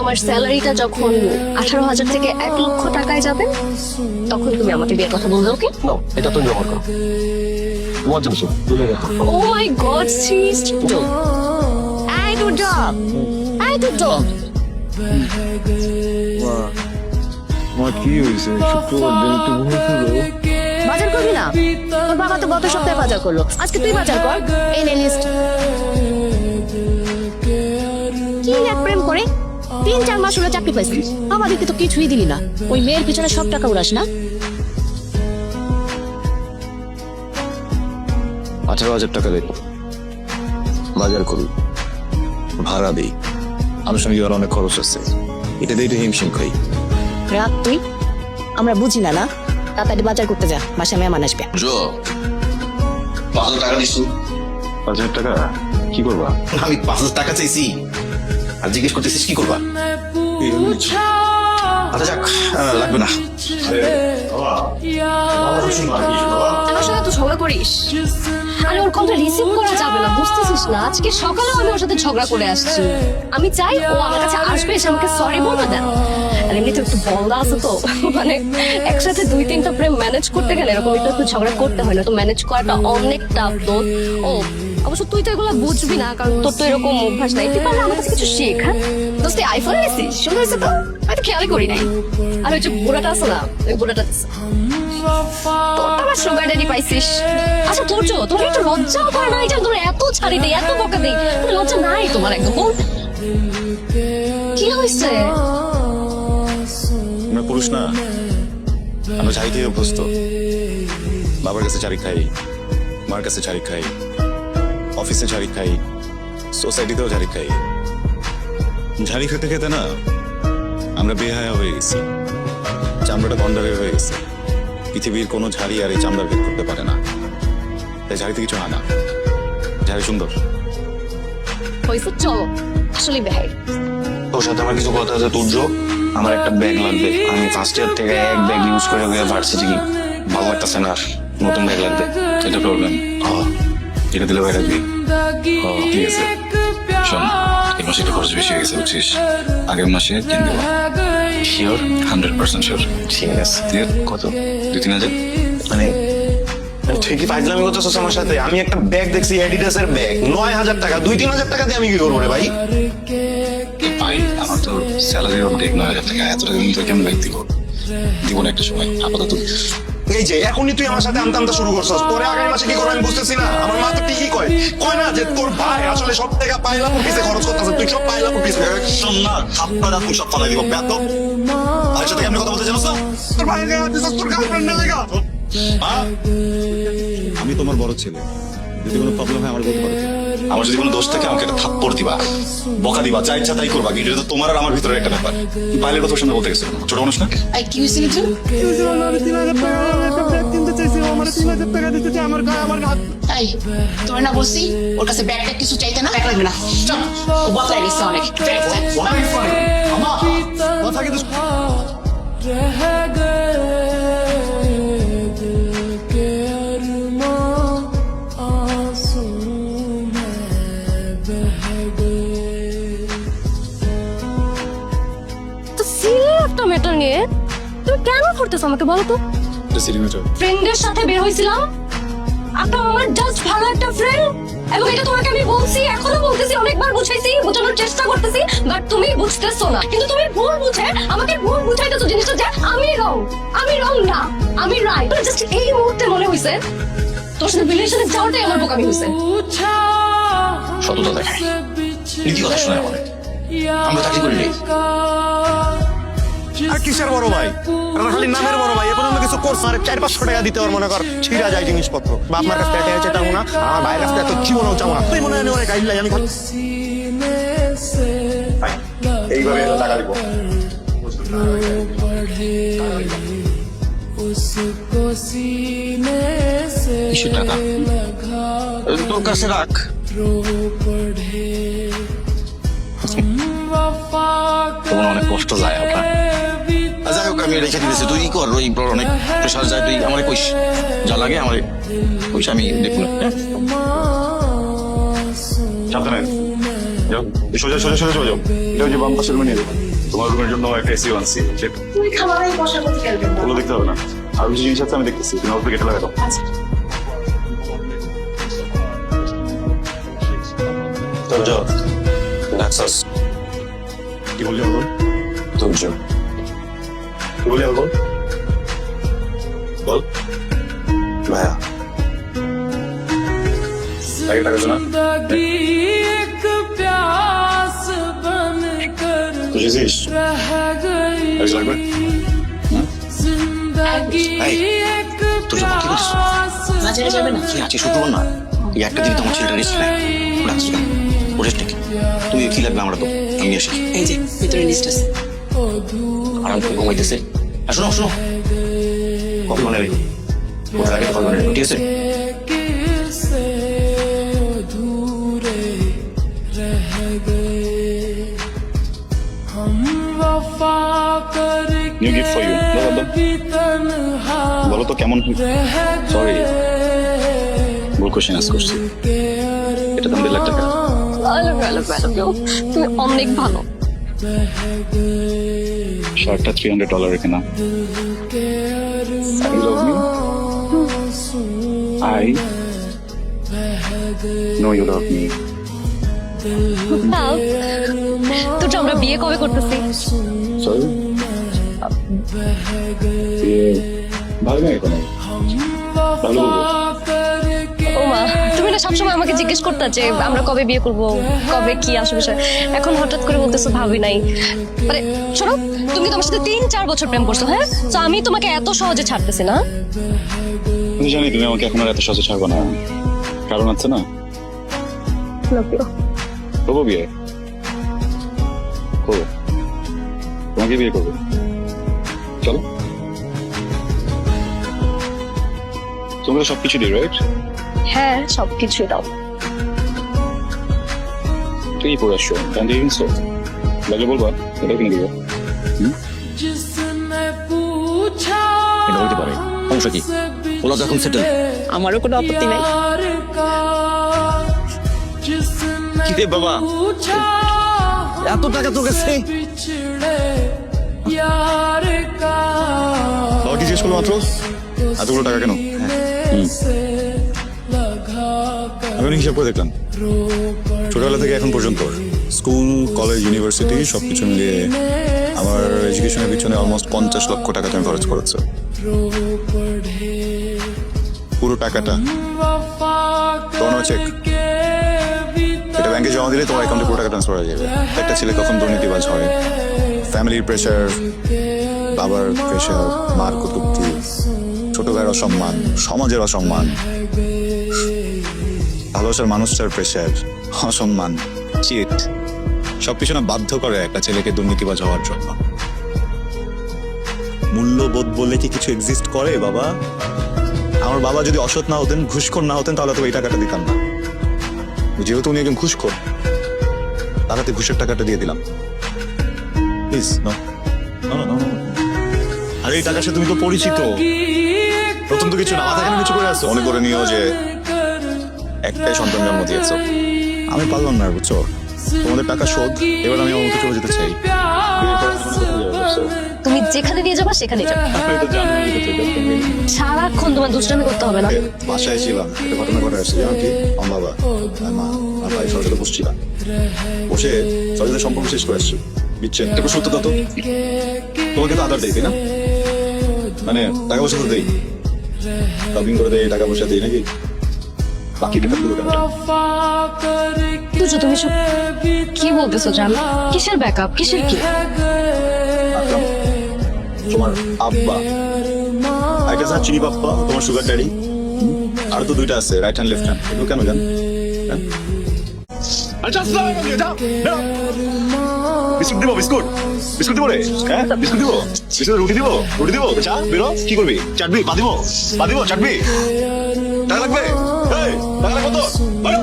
তোমার স্যালারিটা যখন 18,000 থেকে 1 লক্ষ টাকায় যাবে তখন তুমি আমাকে বিয়ের কথা বলবে, ওকে? নাও, এটা তুমি ব্যবহার করো। তোমার জন্য তুলে রাখো। Oh my god, seriously? I do job, I do job. আমার কি হয়েছে? শুক্রবার দিন একটু ঘুরে ফিরো। বাজার করবি না? তোর বাবা তো গত সপ্তাহে বাজার করলো, আজকে তুই বাজার কর। এই নে লিস্ট। কি এক প্রেম করে 3-4 মাস হলো চাকরি পাইছিস, আমাদেরকে তো কিছুই দিলি না। ওই মেয়ের পিছনে সব টাকা উড়াস না? 18,000 টাকা দেই, বাজার করি, ভাড়া দিই, আনুষঙ্গিক আর অনেক খরচ আছে, এটা দিয়ে একটু হিমশিম খাই। রাত তুই, আমরা বুঝি না না? তাড়াতাড়ি বাজার করতে যা, বাসায় মেহমান আসবে। 5,000 টাকা দিচ্ছি। 5,000 টাকা কি করবা? আমি 5,000 টাকা চাইছি আর জিজ্ঞেস করতেছিস কি করবা? আচ্ছা যাক, লাগবে না। আমার সাথে তো ঝগড়া করিস? আরে ওর কলটা রিসিভ করা যাবে না, বুঝতেছিস না? আজকে সকালেও আমি ওর সাথে ঝগড়া করে আসছি। আমি চাই ও আমার কাছে আসবে, এসে আমাকে সরি বলবে দেন। আর এমনিতে একটু বলদা আছে তো, মানে একসাথে 2-3টা প্রেম ম্যানেজ করতে গেলে এরকম একটু ঝগড়া করতে হয় না, তো ম্যানেজ করাটা অনেক টাফ। তো ও অবশ্য তুই তো এগুলো বুঝবি না, কারণ তোর তো এরকম অভ্যাস নাই। তুই পারলে আমার কাছে কিছু শেখ। হ্যাঁ দোস্ত, আইফোন নিয়েছিস? সুন্দর হয়েছে তো, আমি তো খেয়ালই করি নাই। আর ওই যে বুড়াটা আছে না, ওই বুড়াটা তোর আবার সুগার ড্যাডি পাইছিস। আচ্ছা তোর একটু লজ্জা করে না? এটা তোর এত ছাড়ি দেয়, এত বকা দেয়, তোর লজ্জা নাই তোমার একদম? বল কি হয়েছে? আমরা পুরুষ না, আমরা ঝাড়ি খেয়ে অভ্যস্ত। বাবার কাছে ঝাড়ি খাই, মার কাছে ঝাড়ি খাই, অফিসে ঝাড়ি খাই, সোসাইটিতেও ঝাড়ি খাই। ঝাড়ি খেতে খেতে না আমরা বেহায়া হয়ে গেছি, চামড়াটা গন্ডারের হয়ে গেছে। পৃথিবীর কোনো ঝাড়ি আর এই চামড়ার ভেদ করতে পারে না, তাই ঝাড়িতে কিছু হয় না। ঝাড়ি সুন্দর। হয়েছে, চলো আসলে বেহাই। তোর সাথে আমার কিছু কথা আছে তুর্য। আমার একটা ব্যাগ লাগবে, আমি ফার্স্ট ইয়ার থেকে এক ব্যাগ ইউজ করে ভার্সিটি কি ভালো লাগতেছে না, নতুন ব্যাগ লাগবে। এটা প্রবলেম। এটা দিলে ভাই রাখবি? ঠিক আছে। শোন, এই মাসে একটু খরচ বেশি হয়ে গেছে বুঝছিস, আগের মাসে কিনে দেবো। শিওর? 100% শিওর। ঠিক আছে। কত? 2-3 হাজার? মানে তুই কি ফাইজলামি করতেছিস আমার সাথে? আমি একটা ব্যাগ দেখছি, অ্যাডিডাসের ব্যাগ, 9,000 টাকা। 2-3 হাজার টাকা দিয়ে আমি কি করবো রে ভাই? ভাই আমার তো স্যালারি অর্ধেক, 9,000 টাকা। এত টাকা আমি তো কেমন ব্যাগ দিব? দিব না একটা সময়, আপাতত। এই যে এখনই তুই আমার সাথে আমতা আমতা শুরু করছিস, পরে আগামী মাসে কি করবো আমি বুঝতেছি না। আমার মা তো ঠিকই কয় না যে তোর ভাই আসলে সব টাকা পাইলা পুপিসে খরচ করতেছে, তুই সব পাইলা পুপিসে। শোন না, থাপ্পড়া তুই সব ফালাই দিব বেয়াদ। ভাইয়ের সাথে কেমন কথা বলতে জানোস না? তোর ভাই তোর গার্লফ্রেন্ড না লাগা। আমি তোমার বড় ছেলে, যদি কোনো প্রবলেম হয় আমার বলতে পারো। আমার যদি কোনো দোষ থাকে আমাকে একটা থাপ্পড় দিবা, বকা দিবা, যা ইচ্ছা তাই করবা, কিন্তু এটা তো তোমার আর আমার ভিতরে একটা ব্যাপার। বাইরের কথা সামনে বলতে গেছো, ছোট মানুষ না? আই কি হয়েছিল? তাই তোর না বলছি ওর কাছে ব্যাগটা কিছু চাইতে না? ব্যাগ লাগবে না, চল। ও বদলাই গেছে অনেক। কথা কিন্তু তো সিরিয়াস একটা ম্যাটার নিয়ে তুমি কেন করতেছো আমাকে বলো তো? সিলিমিটার ফ্রেন্ডের সাথে বের হয়েছিলাম, আপনার আমার জাস্ট ভালো একটা ফ্রেন্ড, এবং এটা তোমাকে আমি বলছি, এখনো বলতেছি, অনেকবার বুঝাইছি, বোঝানোর চেষ্টা করতেছি, বাট তুমি বুঝতেছো না। কিন্তু তুমি ভুল বুঝে আমাকে ভুল বুঝাইতেছো জিনিসটা, যে আমি রং না, আমি রাইট। জাস্ট এই মুহূর্তে মনে হয়েছে তোর সাথে রিলেশনে যাওয়াটাই আমার বোকামি হয়েছে। সততা দেখায়, নীতি কথা শোনায় আমাদের। আমরা চাকরি করি নাই। আর কিসের বড় ভাই? আমার খালি নামের বড় ভাই। এখন কিছু কোর্স আর 400-500 টাকা দিতে ওর মনে কর ছিঁড়া যায় জিনিসপত্র। বাপ মার কাছে টাকা চাইতাম না, আমার ভাইয়ের কাছে এত জীবনও চাবো না। তুই মনে হয় অনেক গাইড লাই, আমি এইভাবে টাকা দিব। কিসের টাকা? তোর কাছে রাখ। তোমার অনেক কষ্ট যায় আপনার। যাই হোক, আমি রেখে দিতেছি, তুই কর। ওই অনেক প্রেশার যায়, তুই আমার কইস, যা লাগে আমার কইস, আমি দেখবো। সাবধানে যাও, সোজা সোজা সোজা চলে যাও। এটা ওই যে বাম পাশের রুমে নিয়ে যাবো। তোমার রুমের জন্য একটা এসি আনছি তুমি খাবারে বসার মতো খেলবেন ওগুলো দেখতে হবে না আর কিছু জিনিস আছে আমি দেখতেছি তুমি অল্প কেটে লাগাও আচ্ছা তোর জব নাক্সাস কি বললি বল তোর জব কি বললি বল বল ভাইয়া আগে টাকা শোনা বুঝেছিস আগে লাগবে তোর জব কি করছিস বাজারে যাবে না কি আছে শুধু বল না এই একটা দিন তো আমার ছেলেটা রেস্ট নেয় রাখছিস কেন ও রেস্ট নাকি তুই কি লাগবে আমরা তো আমি আসি এই যে ভিতরে লিস্ট আছে আরাম করে ঘুমাইতেছে আর শোনো শোনো কখন বানাবে ওটার আগে কখন বানাবে ঠিক আছে নিউ গিফট ফর ইউ বলো তো কেমন সরি ভুল কোশ্চেন আস করছি এটা দাম 1.5 লাখ টাকা তুমি অনেক ভালো। শার্টটা $300 কেনা You love me? I know you love me. তো আমরা বিয়ে কবে করতেছি? Sorry? ভালো না এখন ভালো বলবো ও মা, তুমি না সবসময় আমাকে জিজ্ঞেস করতে যে আমরা কবে বিয়ে করব, কবে কি আসবে বিষয়। এখন হঠাৎ করে বলতেছো ভাবি নাই। মানে শোনো, তুমি তোমার সাথে 3-4 বছর প্রেম করছো, হ্যাঁ? তো আমি তোমাকে এত সহজে ছাড়তেছি না। আমি জানি তুমি আমাকে এখন আর এত সহজে ছাড়বো না, কারণ আছে না করবো বিয়ে করবো, তোমাকে বিয়ে করবো, চলো। তোমাকে সবকিছু দিই, রাইট? হ্যাঁ, সবকিছুই দাও। তুই পড়ে আসছো, গান দিয়ে কিনছো, লাগলে বলবা, এটাও কিনে দিবো। এটা হইতে পারে, সমস্যা কি? ওলা তো এখন সেটেল। আমারও কোনো আপত্তি নাই কি রে বাবা, এত টাকা তোর কাছে? বাবা কি জিজ্ঞেস করলো মাত্র, এতগুলো টাকা কেন? আমি হিসাব করে দেখলাম ছোটবেলা থেকে এখন পর্যন্ত স্কুল, কলেজ, ইউনিভার্সিটি সবকিছু মিলিয়ে আমার এডুকেশনের পিছনে অলমোস্ট 50 লক্ষ টাকা তুমি খরচ করেছো। পুরো টাকাটা তোমার চেক, এটা ব্যাংকে জমা দিলে তোমার অ্যাকাউন্টে পুরো টাকা ট্রান্সফার হয়ে যাবে। একটা ছেলে কখন দুর্নীতিবাজ হয়, ফ্যামিলির প্রেশার, বাবার প্রেশার, মার কটূক্তি, ছোট ভাইয়ের অসম্মান, সমাজের অসম্মান, ভালোবাসার মানুষটার প্রেশার, অসম্মান, চিট, সবকিছু না বাধ্য করে একটা ছেলেকে দুর্নীতিবাজ হওয়ার জন্য। মূল্যবোধ বলে কি কিছু এক্সিস্ট করে বাবা? আমার বাবা যদি অসৎ না হতেন, ঘুষখোর না হতেন, তাহলে তো এই টাকাটা দিতাম না। যেহেতু উনি একজন ঘুষখোর, তার হাতে ঘুষের টাকাটা দিয়ে দিলাম। প্লিজ নো, আরে এই টাকার সাথে তুমি তো পরিচিত, প্রথম তো কিছু না, মাথা কেন কিছু করে আসছো? মনে করে নিও যে একটাই সন্তান জন্ম দিয়েছো, আমি পারলাম না, বুঝছো? তোমাদের টাকা শোধ, এবার আমি আমার মতো চলে যেতে চাই। তুমি যেখানে নিয়ে যাবা সেখানে যাবে, সারাক্ষণ তোমার দুষ্টামি করতে হবে না। বাসায় ছিলাম, একটা ঘটনা ঘটে আসছে, জানো কি? আমার বাবা আর মা আর ভাই সবার সাথে বসছিলাম, বসে সবার সাথে সম্পর্ক শেষ করে আসছি, বুঝছেন? একটু সত্যতা তো, তোমাকে তো আদার দেই, তাই না? মানে টাকা পয়সা তো দেই, শপিং করে দেই, টাকা পয়সা দেই নাকি? বাকি টাকা পুরো টাকা তুজো, তুমি সব কি বলতেছো জান? কিসের ব্যাকআপ, কিসের কি? আকরাম, তোমার আব্বা, একটা আছে চিনি বাপ্পা, তোমার সুগার ড্যাডি, আর তো দুইটা আছে, রাইট হ্যান্ড লেফট হ্যান্ড। এগুলো কেন জান? বিস্কুট দিব, বিস্কুট বিস্কুট দিব রে, হ্যাঁ বিস্কুট দিব, বিস্কুট রুটি দিব, রুটি দিব, চা বেরো, কি করবি? চাটবি, পা দিব, পা দিব, চাটবি, টাকা লাগবে, এই টাকা লাগবে তো, বেরো।